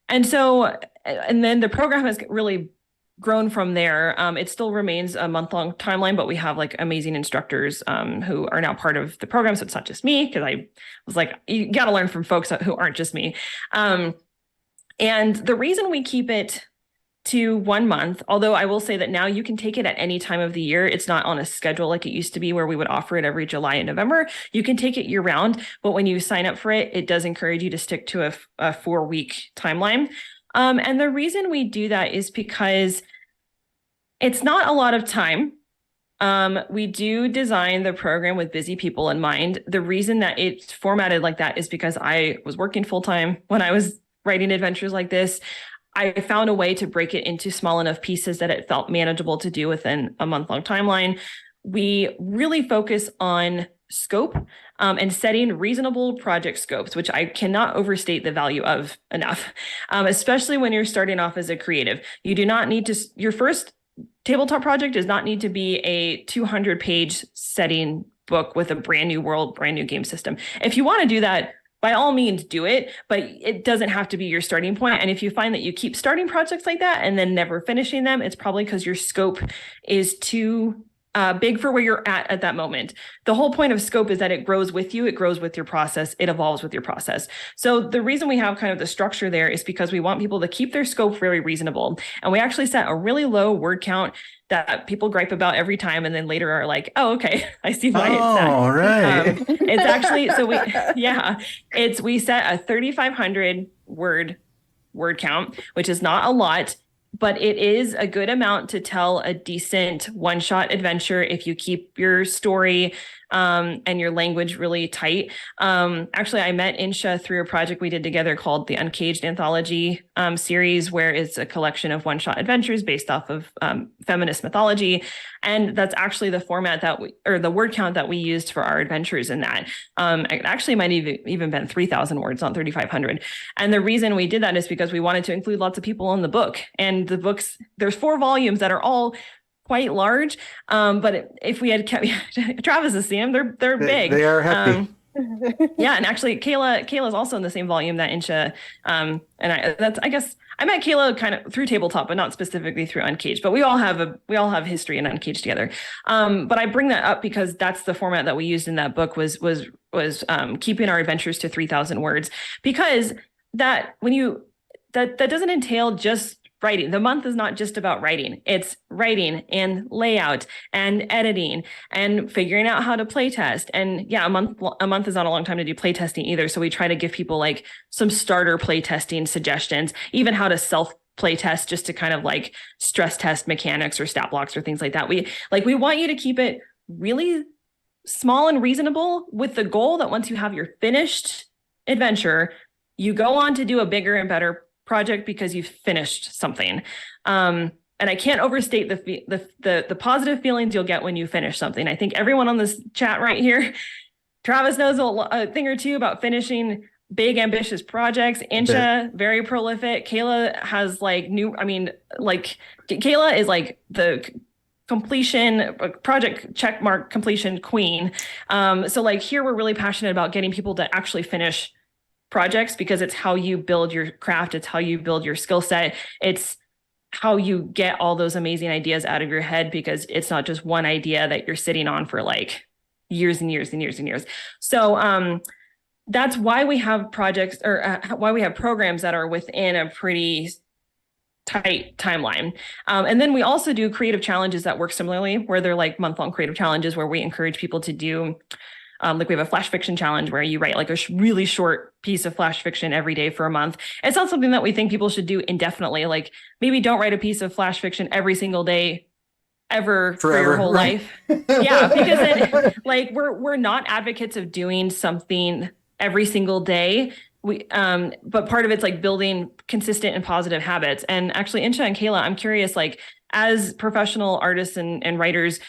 then the program has really grown from there. It still remains a month-long timeline, but we have like amazing instructors who are now part of the program. So it's not just me, because I was like, you got to learn from folks who aren't just me. And the reason we keep it to 1 month, although I will say that now you can take it at any time of the year. It's not on a schedule like it used to be where we would offer it every July and November. You can take it year round, but when you sign up for it, it does encourage you to stick to a 4-week timeline. And the reason we do that is because it's not a lot of time. We do design the program with busy people in mind. The reason that it's formatted like that is because I was working full-time when I was writing adventures like this, I found a way to break it into small enough pieces that it felt manageable to do within a month-long timeline. We really focus on scope and setting reasonable project scopes, which I cannot overstate the value of enough, especially when you're starting off as a creative. You do not need to, your first tabletop project does not need to be a 200-page setting book with a brand new world, brand new game system. If you want to do that, by all means do it, but it doesn't have to be your starting point. And if you find that you keep starting projects like that and then never finishing them, it's probably because your scope is too big for where you're at that moment. The whole point of scope is that it grows with you, it grows with your process, it evolves with your process. So the reason we have kind of the structure there is because we want people to keep their scope very reasonable. And we actually set a really low word count that people gripe about every time and then later are like, oh, okay, I see why it's that. Oh, right. It's actually, so we set a 3,500 word count, which is not a lot, but it is a good amount to tell a decent one-shot adventure if you keep your story and your language really tight. Actually, I met Insha through a project we did together called the Uncaged Anthology series, where it's a collection of one-shot adventures based off of feminist mythology. And that's actually the format or the word count that we used for our adventures in that. It actually might even been 3,000 words, not 3,500. And the reason we did that is because we wanted to include lots of people in the book. And the books, there's 4 volumes that are all quite large. But if we had kept, Travis has seen them, they're big. They are happy. Yeah, and actually, Kayla's also in the same volume that Insha. And I guess I met Kayla kind of through tabletop, but not specifically through Uncaged. But we all have history in Uncaged together. But I bring that up because that's the format that we used in that book was keeping our adventures to 3,000 words, because that doesn't entail just writing. The month is not just about writing. It's writing and layout and editing and figuring out how to play test. And yeah, a month is not a long time to do play testing either. So we try to give people like some starter play testing suggestions, even how to self play test, just to kind of like stress test mechanics or stat blocks or things like that. We want you to keep it really small and reasonable, with the goal that once you have your finished adventure, you go on to do a bigger and better project because you've finished something. And I can't overstate the positive feelings you'll get when you finish something. I think everyone on this chat right here, Travis knows a thing or two about finishing big, ambitious projects. Insha, very prolific. Kayla has Kayla is like the completion project checkmark completion queen. So like here, we're really passionate about getting people to actually finish projects, because it's how you build your craft. It's how you build your skill set. It's how you get all those amazing ideas out of your head, because it's not just one idea that you're sitting on for like years and years and years and years. So that's why we have projects, or why we have programs that are within a pretty tight timeline. And then we also do creative challenges that work similarly, where they're like month-long creative challenges where we encourage people to do like we have a flash fiction challenge where you write like a really short piece of flash fiction every day for a month. It's not something that we think people should do indefinitely. Like maybe don't write a piece of flash fiction every single day ever for your whole life. Yeah, because like we're not advocates of doing something every single day. But part of it's like building consistent and positive habits. And actually, Insha and Kayla, I'm curious, like as professional artists and writers,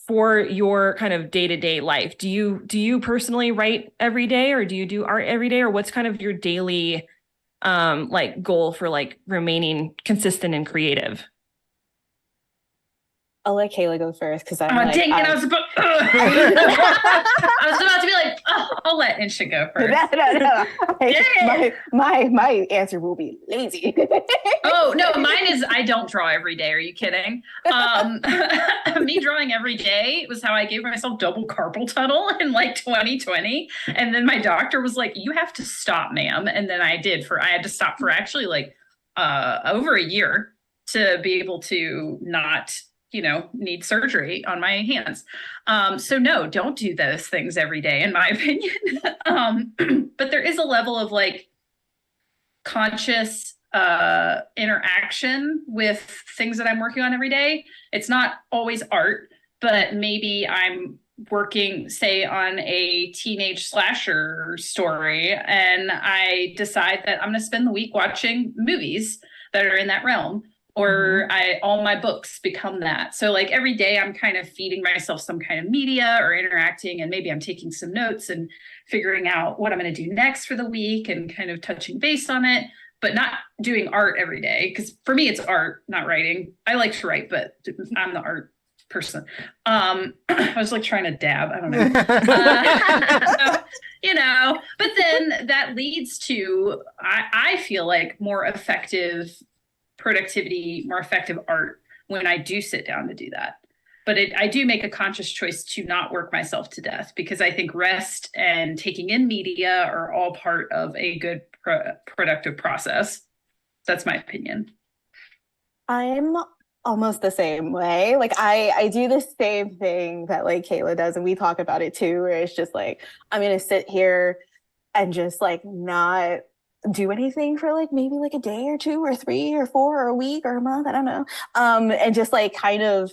for your kind of day-to-day life, do you personally write every day, or do you do art every day, or what's kind of your daily like goal for like remaining consistent and creative? I'll let Kayla go first because I was about to be like, oh, I'll let Insha go first. No. My answer will be lazy. Oh no, mine is I don't draw every day. Are you kidding? Me drawing every day was how I gave myself double carpal tunnel in like 2020, and then my doctor was like, "You have to stop, ma'am." And then I had to stop for actually like over a year to be able to not need surgery on my hands. So no, don't do those things every day, in my opinion. But there is a level of like conscious interaction with things that I'm working on every day. It's not always art, but maybe I'm working, say, on a teenage slasher story, and I decide that I'm going to spend the week watching movies that are in that realm, or all my books become that. So like every day I'm kind of feeding myself some kind of media or interacting, and maybe I'm taking some notes and figuring out what I'm going to do next for the week and kind of touching base on it, but not doing art every day. Because for me, it's art, not writing. I like to write, but I'm the art person. I was like trying to dab. I don't know. But then that leads to, I feel like more effective productivity, more effective art when I do sit down to do that. But I do make a conscious choice to not work myself to death, because I think rest and taking in media are all part of a good productive process. That's my opinion. I'm almost the same way. Like I do the same thing that like Kayla does, and we talk about it too, where it's just like I'm gonna sit here and just like not do anything for like maybe like a day or two or three or four or a week or a month, I don't know. And just like kind of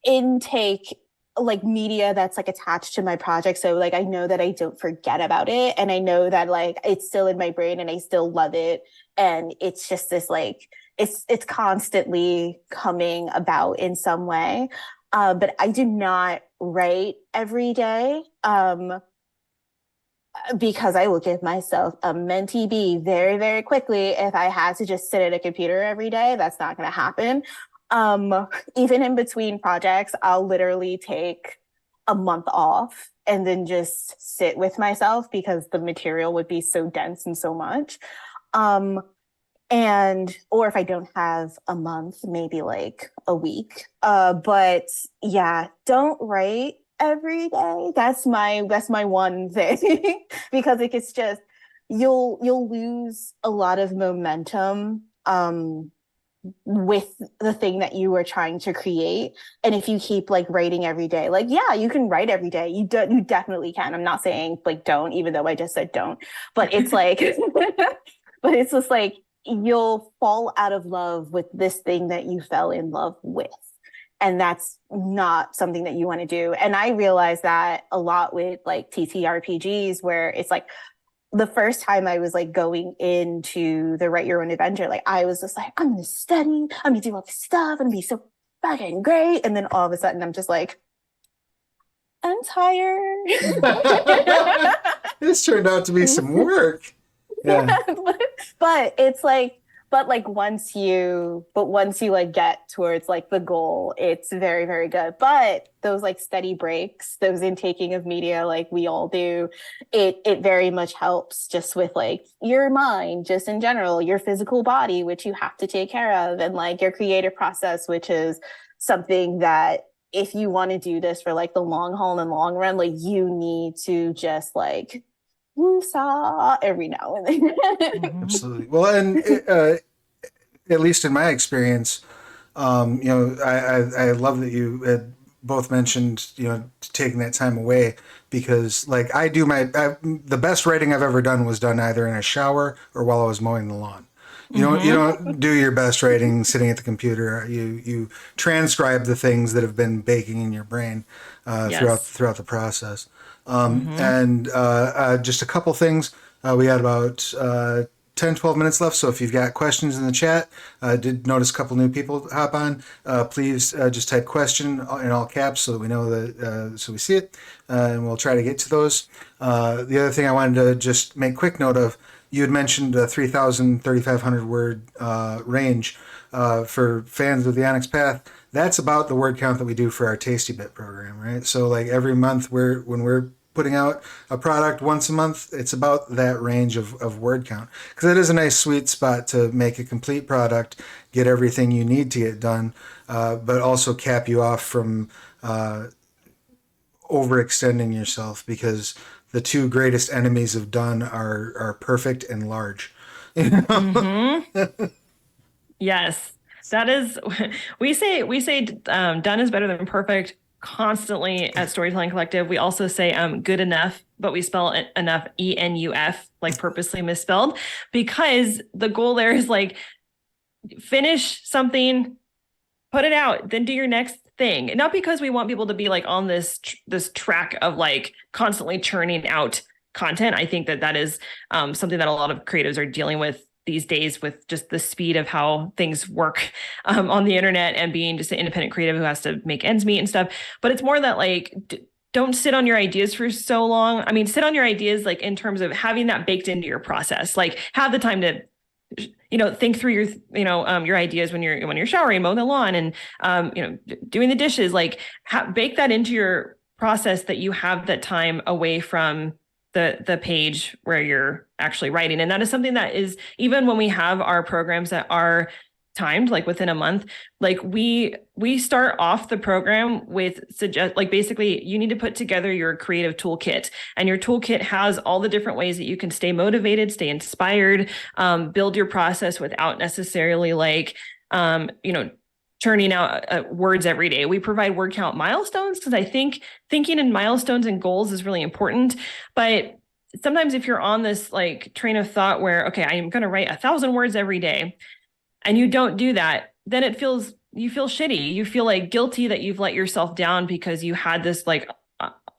intake like media that's like attached to my project, so like I know that I don't forget about it, and I know that like it's still in my brain and I still love it, and it's just this like it's constantly coming about in some way. But I do not write every day, because I will give myself a mentee B very, very quickly if I had to just sit at a computer every day. That's not going to happen. Even in between projects, I'll literally take a month off and then just sit with myself, because the material would be so dense and so much. Or if I don't have a month, maybe like a week. But yeah, don't write every day. That's my one thing. Because like it's just you'll lose a lot of momentum with the thing that you were trying to create. And if you keep like writing every day, like yeah, you can write every day. You definitely can. I'm not saying like don't, even though I just said don't. But it's like but it's just like you'll fall out of love with this thing that you fell in love with. And that's not something that you want to do. And I realized that a lot with like TTRPGs, where it's like the first time I was like going into the Write Your Own Adventure, like I was just like, I'm going to study, I'm going to do all this stuff, I'm going to be so fucking great. And then all of a sudden I'm just like, I'm tired. This turned out to be some work. Yeah. But it's like, once you like get towards like the goal, it's very, very good. But those like steady breaks, those intaking of media, like we all do, it very much helps just with like your mind, just in general, your physical body, which you have to take care of, and like your creative process, which is something that if you want to do this for like the long haul and long run, like you need to just like woosah every now and then. Absolutely. Well, and at least in my experience, I love that you had both mentioned, taking that time away, because like I do the best writing I've ever done was done either in a shower or while I was mowing the lawn. You don't do your best writing sitting at the computer. You transcribe the things that have been baking in your brain throughout the process. And just a couple things. We had about 10, 12 minutes left. So if you've got questions in the chat, did notice a couple new people hop on. Please just type question in all caps so that we know that, so we see it, and we'll try to get to those. The other thing I wanted to just make quick note of, you had mentioned a 3,000, 3,500 word range for fans of the Onyx Path. That's about the word count that we do for our Tasty Bit program, right? So like every month when we're putting out a product once a month, it's about that range of word count, because it is a nice sweet spot to make a complete product, get everything you need to get done, but also cap you off from overextending yourself, because the two greatest enemies of done are perfect and large. Yes, that is. We say done is better than perfect constantly at Storytelling Collective. We also say good enough, but we spell enough ENUF, like purposely misspelled, because the goal there is like finish something, put it out, then do your next thing. Not because we want people to be like on this track of like constantly churning out content. I think that is something that a lot of creatives are dealing with these days, with just the speed of how things work on the internet, and being just an independent creative who has to make ends meet and stuff. But it's more that like, don't sit on your ideas for so long. I mean, sit on your ideas like in terms of having that baked into your process. Like, have the time to, think through your, your ideas when you're showering, mowing the lawn, and doing the dishes. Like, bake that into your process, that you have that time away from the page where you're actually writing. And that is something that is, even when we have our programs that are timed, like within a month, like we start off the program with basically you need to put together your creative toolkit, and your toolkit has all the different ways that you can stay motivated, stay inspired, build your process without necessarily like, churning out words every day. We provide word count milestones, because I think thinking in milestones and goals is really important. But sometimes if you're on this like train of thought where, okay, I'm going to write 1,000 words every day, and you don't do that, then you feel shitty. You feel like guilty that you've let yourself down because you had this like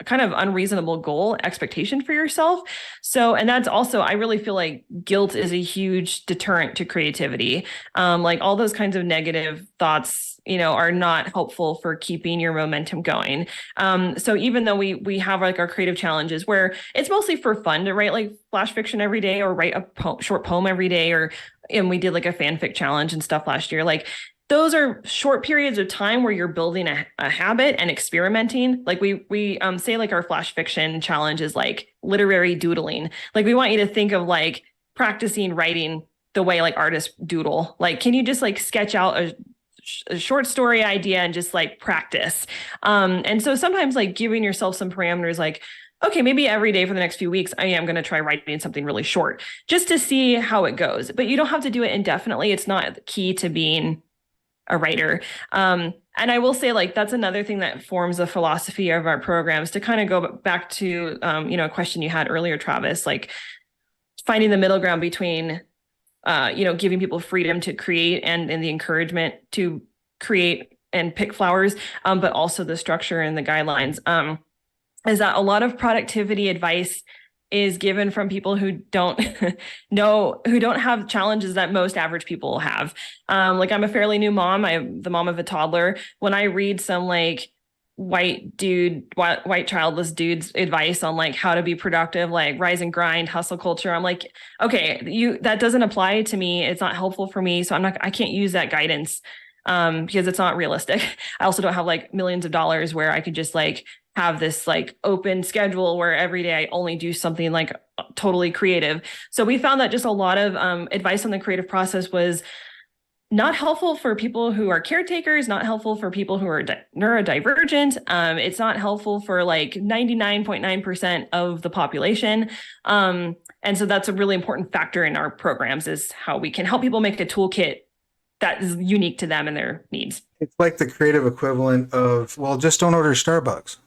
kind of unreasonable goal expectation for yourself. So, and that's also, I really feel like guilt is a huge deterrent to creativity. Like all those kinds of negative thoughts, are not helpful for keeping your momentum going. So even though we have like our creative challenges where it's mostly for fun to write like flash fiction every day, or write a short poem every day, and we did like a fanfic challenge and stuff last year. Like, those are short periods of time where you're building a habit and experimenting. Like we say like our flash fiction challenge is like literary doodling. Like, we want you to think of like practicing writing the way like artists doodle. Like, can you just like sketch out a short story idea and just like practice? And so sometimes like giving yourself some parameters, like, okay, maybe every day for the next few weeks, I am going to try writing something really short just to see how it goes. But you don't have to do it indefinitely. It's not key to being a writer. And I will say, like, that's another thing that forms the philosophy of our programs, to kind of go back to, a question you had earlier, Travis, like finding the middle ground between, giving people freedom to create and the encouragement to create and pick flowers, but also the structure and the guidelines, is that a lot of productivity advice is given from people who don't who don't have challenges that most average people have. Like, I'm a fairly new mom. I'm the mom of a toddler. When I read some like white childless dude's advice on like how to be productive, like rise and grind, hustle culture, I'm like, okay, that doesn't apply to me. It's not helpful for me. So I can't use that guidance because it's not realistic. I also don't have like millions of dollars where I could just like have this like open schedule where every day I only do something like totally creative. So we found that just a lot of advice on the creative process was not helpful for people who are caretakers, not helpful for people who are neurodivergent. It's not helpful for like 99.9% of the population. And so that's a really important factor in our programs, is how we can help people make a toolkit that is unique to them and their needs. It's like the creative equivalent of, well, just don't order Starbucks.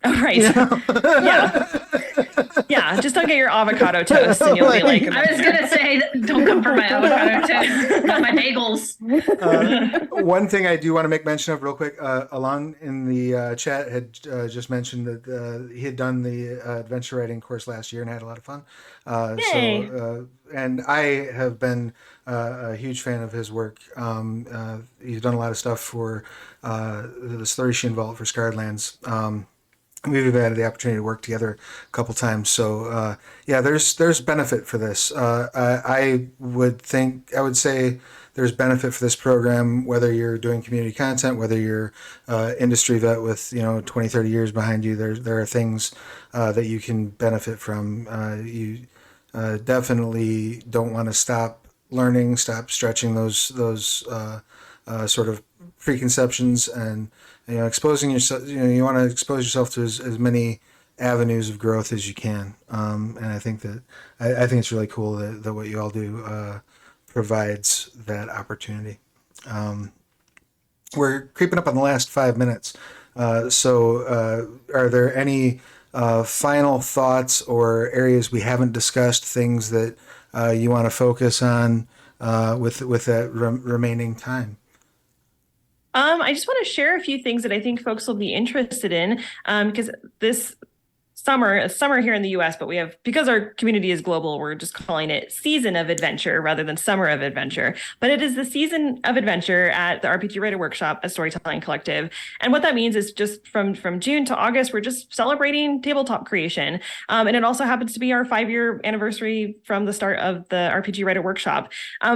Oh, right. Yeah. Just don't get your avocado toast and you'll be like, I was going to say, don't come for my avocado toast, not my bagels. One thing I do want to make mention of real quick, Alon in the chat had just mentioned that he had done the adventure writing course last year and had a lot of fun. And I have been a huge fan of his work. He's done a lot of stuff for the story she involved for Scarred Lands. We've had the opportunity to work together a couple times. So there's benefit for this. I would say there's benefit for this program, whether you're doing community content, whether you're industry vet with 20, 30 years behind you. There are things that you can benefit from. You definitely don't want to stop learning, stop stretching those sort of preconceptions, and exposing yourself. You want to expose yourself to as many avenues of growth as you can. And I think that I think it's really cool that what you all do provides that opportunity. We're creeping up on the last 5 minutes. So are there any final thoughts or areas we haven't discussed, things that you want to focus on with that remaining time? I just want to share a few things that I think folks will be interested in, because this summer here in the US, but because our community is global, we're just calling it Season of Adventure rather than Summer of Adventure. But it is the Season of Adventure at the RPG Writer Workshop at Storytelling Collective. And what that means is just from June to August, we're just celebrating tabletop creation. And it also happens to be our 5-year anniversary from the start of the RPG Writer Workshop.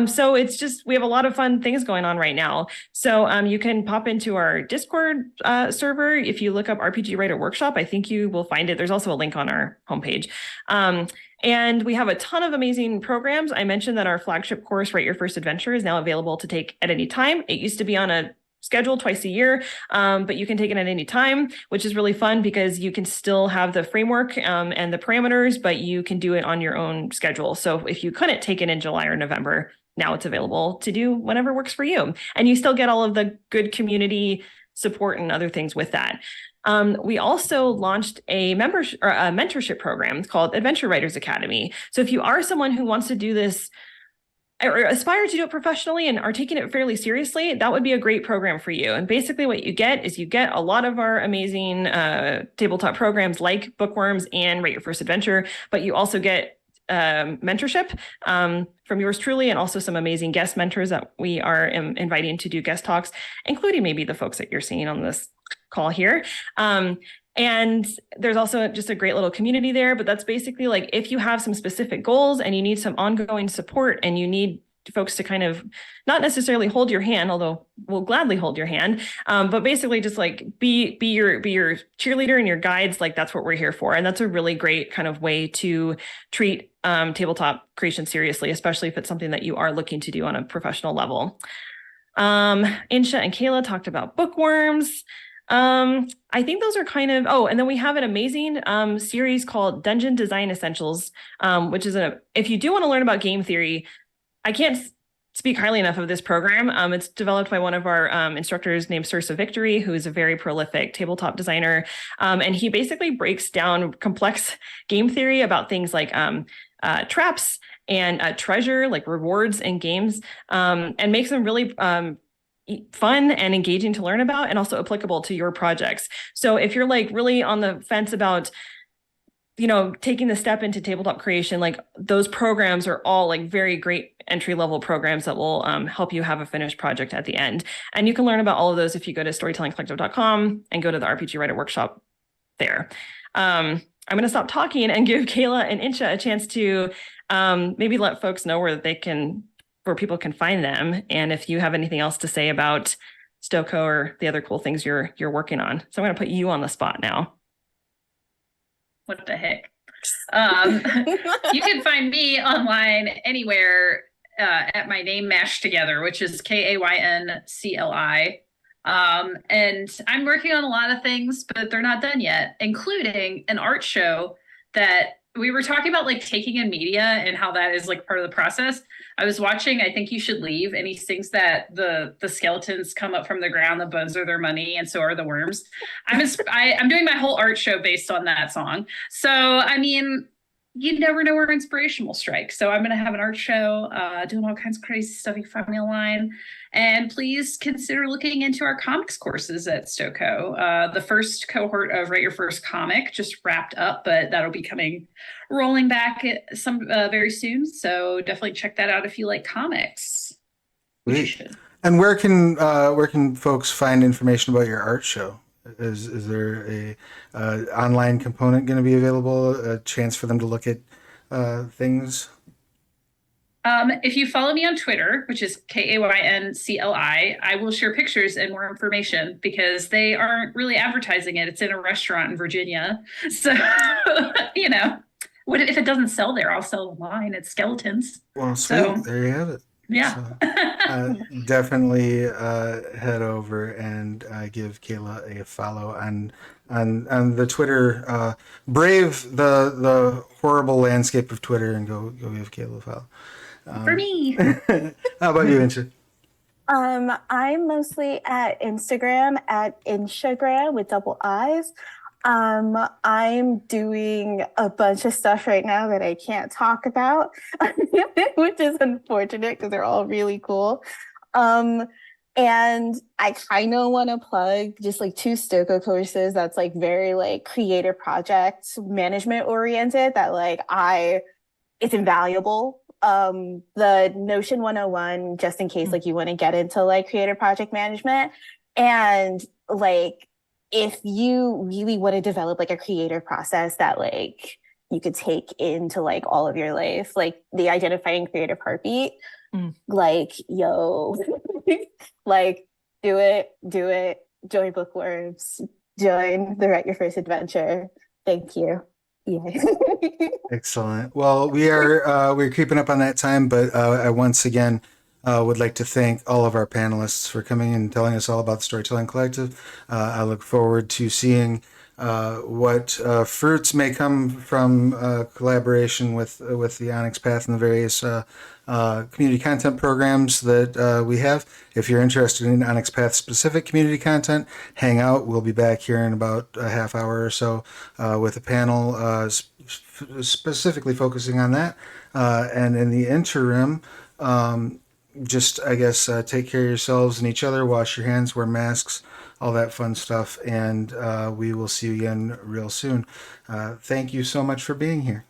So we have a lot of fun things going on right now. So you can pop into our Discord server. If you look up RPG Writer Workshop, I think you will find it. There's also a link on our homepage. And we have a ton of amazing programs. I mentioned that our flagship course, Write Your First Adventure, is now available to take at any time. It used to be on a schedule twice a year, but you can take it at any time, which is really fun because you can still have the framework and the parameters, but you can do it on your own schedule. So if you couldn't take it in July or November, now it's available to do whenever works for you. And you still get all of the good community support and other things with that. We also launched a mentorship program called Adventure Writers Academy. So if you are someone who wants to do this or aspire to do it professionally and are taking it fairly seriously, that would be a great program for you. And basically what you get is you get a lot of our amazing tabletop programs like Bookworms and Write Your First Adventure, but you also get mentorship from yours truly, and also some amazing guest mentors that we are inviting to do guest talks, including maybe the folks that you're seeing on this call here. And there's also just a great little community there, but that's basically like if you have some specific goals and you need some ongoing support and you need folks to kind of not necessarily hold your hand, although we'll gladly hold your hand, but basically just like be your cheerleader and your guides. Like that's what we're here for. And that's a really great kind of way to treat tabletop creation seriously, especially if it's something that you are looking to do on a professional level. Aysha and Kayla talked about Bookworms. I think those are kind of, and then we have an amazing series called Dungeon Design Essentials, which is if you do want to learn about game theory, I can't speak highly enough of this program. It's developed by one of our instructors named Sursa Victory, who is a very prolific tabletop designer. And he basically breaks down complex game theory about things like traps and treasure, like rewards in games, and makes them really fun and engaging to learn about and also applicable to your projects. So if you're like really on the fence about taking the step into tabletop creation, like those programs are all like very great entry-level programs that will help you have a finished project at the end. And you can learn about all of those if you go to storytellingcollective.com and go to the RPG Writer Workshop there. I'm going to stop talking and give Kayla and Aysha a chance to maybe let folks know where people can find them. And if you have anything else to say about Stoco or the other cool things you're working on. So I'm going to put you on the spot now. What the heck? You can find me online anywhere at my name mashed together, which is KAYNCLI. And I'm working on a lot of things, but they're not done yet, including an art show that we were talking about, like taking in media and how that is like part of the process. I was watching I Think You Should Leave, and he sings that the skeletons come up from the ground, the bones are their money, and so are the worms. I'm doing my whole art show based on that song. So, I mean, you never know where inspiration will strike. So I'm going to have an art show, doing all kinds of crazy stuff. You can find me online. And please consider looking into our comics courses at Stoco. The first cohort of Write Your First Comic just wrapped up, but that'll be rolling back very soon. So definitely check that out if you like comics. Great. And where can folks find information about your art show? Is there a online component going to be available? A chance for them to look at things? If you follow me on Twitter, which is KAYNCLI, I will share pictures and more information because they aren't really advertising it. It's in a restaurant in Virginia. So, what if it doesn't sell there? I'll sell online. It's skeletons. Well, sweet. So, there you have it. Yeah. So, definitely head over and give Kayla a follow on the Twitter. Brave the horrible landscape of Twitter and go give Kayla a follow. For me. How about you, Aysha? I'm mostly at Instagram at Instagram with double I's. I'm doing a bunch of stuff right now that I can't talk about, which is unfortunate because they're all really cool. And And I kind of want to plug just like two Stoco courses that's like very like creative project management oriented that like it's invaluable. The Notion 101, just in case like you want to get into like creative project management. And like if you really want to develop like a creative process that like you could take into like all of your life, like the identifying creative heartbeat, like yo, like do it, join bookworms, join the Write Your First Adventure. Thank you. Yeah. Excellent. Well, we're creeping up on that time, but I once again would like to thank all of our panelists for coming and telling us all about the Storytelling Collective. I look forward to seeing what fruits may come from collaboration with the Onyx Path and the various community content programs that we have. If you're interested in Onyx Path specific community content, hang out. We'll be back here in about a half hour or so with a panel specifically focusing on that. And in the interim, just, I guess, take care of yourselves and each other, wash your hands, wear masks, all that fun stuff. And we will see you again real soon. Thank you so much for being here.